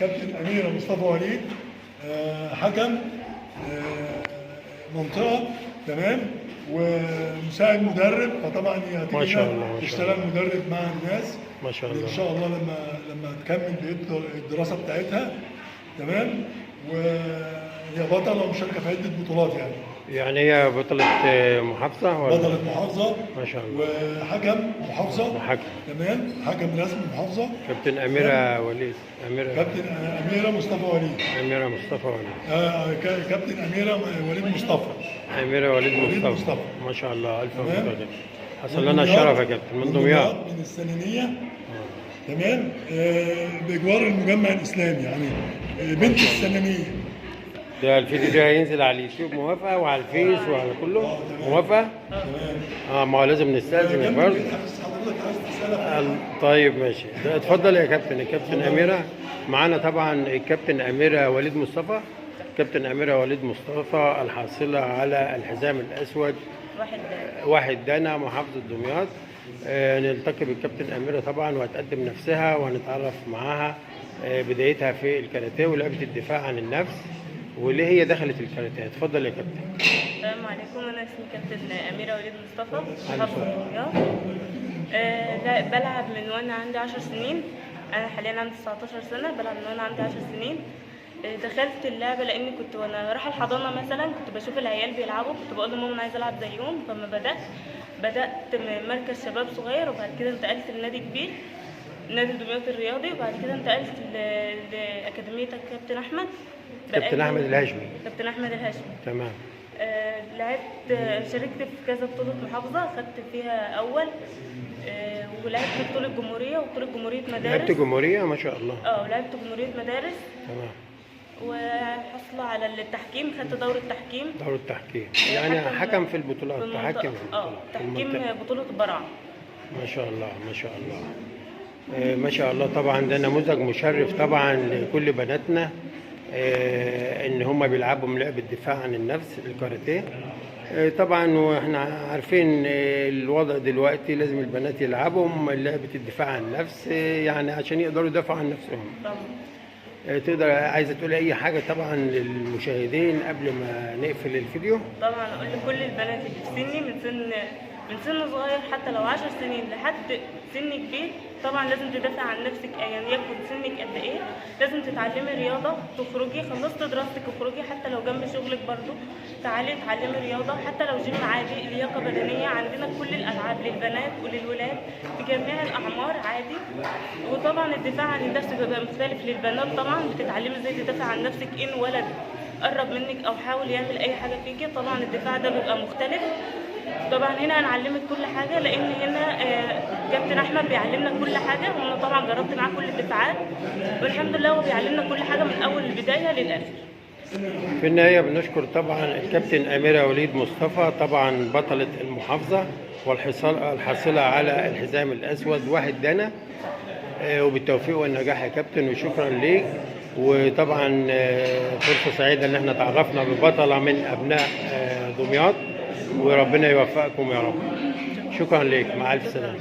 كابتن أميرة مصطفى وليد، حكم منطقة، تمام، ومساعد مدرب. فطبعا هي ما هتيجي شاء هنا الله، ما شاء تشتغل الله. مدرب مع الناس ما شاء ان الله. شاء الله لما تكمل بقية الدراسة بتاعتها، تمام. وهي بطلة ومشاركة في عدة بطولات يعني. يعني هي بطلة محافظة ولا؟ بطلة محافظة ما شاء الله. وحكم محافظة، وحكم. تمام، حكم رسمي محافظة. كابتن أميرة وليد. كابتن أميرة مصطفى وليد. أميرة مصطفى وليد. كابتن أميرة وليد مصطفى. أميرة وليد مصطفى. ما شاء الله، ألف مبروك. حصل لنا الشرف يا كابتن من دمياط. من السنانية، تمام، بإجوار المجمع الإسلامي يعني، بنت السنانية. ده الفيديو ده هينزل على اليوتيوب موافقة وعلى الفيس وعلى كله موافقة؟ تمام. ما هو لازم نستأذن برضه. حضرتك عايز تسألها؟ طيب ماشي، ده اتفضل يا كابتن. الكابتن أميرة معانا طبعا، الكابتن أميرة وليد مصطفى. كابتن أميرة وليد مصطفى الحاصلة على الحزام الأسود واحد دانا محافظة دمياط. نلتقي بالكابتن أميرة طبعا وهتقدم نفسها وهنتعرف معاها بدايتها في الكاراتيه ولعبة الدفاع عن النفس وليه هي دخلت الكاراتيه. اتفضل يا كابتن. السلام عليكم، انا اسمي كابتن اميره وليد مصطفى، محافظه دمياط. بلعب من وانا عندي 10 سنين. انا حاليا عندي 19 سنه، بلعب من وانا عندي 10 سنين. دخلت اللعبه لاني كنت وانا رايحه الحضانه مثلا كنت بشوف العيال بيلعبوا، كنت بقول لماما انا عايزه العب زيهم. فما بدات من مركز شباب صغير، وبعد كده انتقلت لنادي كبير، نادي دمياط الرياضي، وبعد كده انتقلت لاكاديميه الكابتن احمد. كابتن احمد الهاشمي. كابتن احمد الهاشمي، تمام. لعبت، شاركت في كذا بطولة محافظة، خدت فيها أول، ولعبت في بطولة جمهورية وبطولة جمهورية مدارس. لعبت جمهورية ما شاء الله. لعبت جمهورية مدارس. تمام. وحصل على التحكيم، خدت دورة تحكيم. دورة تحكيم يعني حكم في البطولات، تحكم تحكيم بطولة برع. ما شاء الله ما شاء الله. ما شاء الله. طبعا ده نموذج مشرف طبعا لكل بناتنا، ان هم بيلعبوا من لعبه الدفاع عن النفس الكاراتيه. طبعا واحنا عارفين الوضع دلوقتي لازم البنات يلعبوا لعبه الدفاع عن النفس يعني عشان يقدروا يدافعوا عن نفسهم. تقدر عايزه تقول اي حاجه طبعا للمشاهدين قبل ما نقفل الفيديو؟ طبعا اقول لكل البنات اللي في سني، من سن صغير حتى لو 10 سنين لحد سن كبير، طبعا لازم تدافع عن نفسك ايا يكن سنك قد ايه. لازم تتعلمي رياضه، تخرجي خلصت دراستك اخرجي حتى لو جنب شغلك برضو، تعالي اتعلمي رياضه حتى لو جيم عادي، لياقه بدنيه. عندنا كل الالعاب للبنات وللولاد في جميع الاعمار عادي. وطبعا الدفاع عن النفس بيبقى مختلف للبنات، طبعا بتتعلمي ازاي تدافع عن نفسك ان ولد قرب منك او حاول يعمل اي حاجه فيكي، طبعا الدفاع ده بيبقى مختلف. طبعا هنا هنعلمك كل حاجه، لان هنا كابتن احمد بيعلمنا كل حاجه، وانا طبعا جربت معاه كل الدفاعات والحمد لله هو بيعلمنا كل حاجه من اول البدايه للاخر. في النهايه بنشكر طبعا الكابتن اميره وليد مصطفى، طبعا بطله المحافظه والحاصله على الحزام الاسود واحد دانا. وبالتوفيق والنجاح يا كابتن وشكرا ليك. وطبعا فرصه سعيده ان احنا تعرفنا ببطله من ابناء دمياط وربنا يوفقكم يا رب. شكرا لك، مع الف سلامه.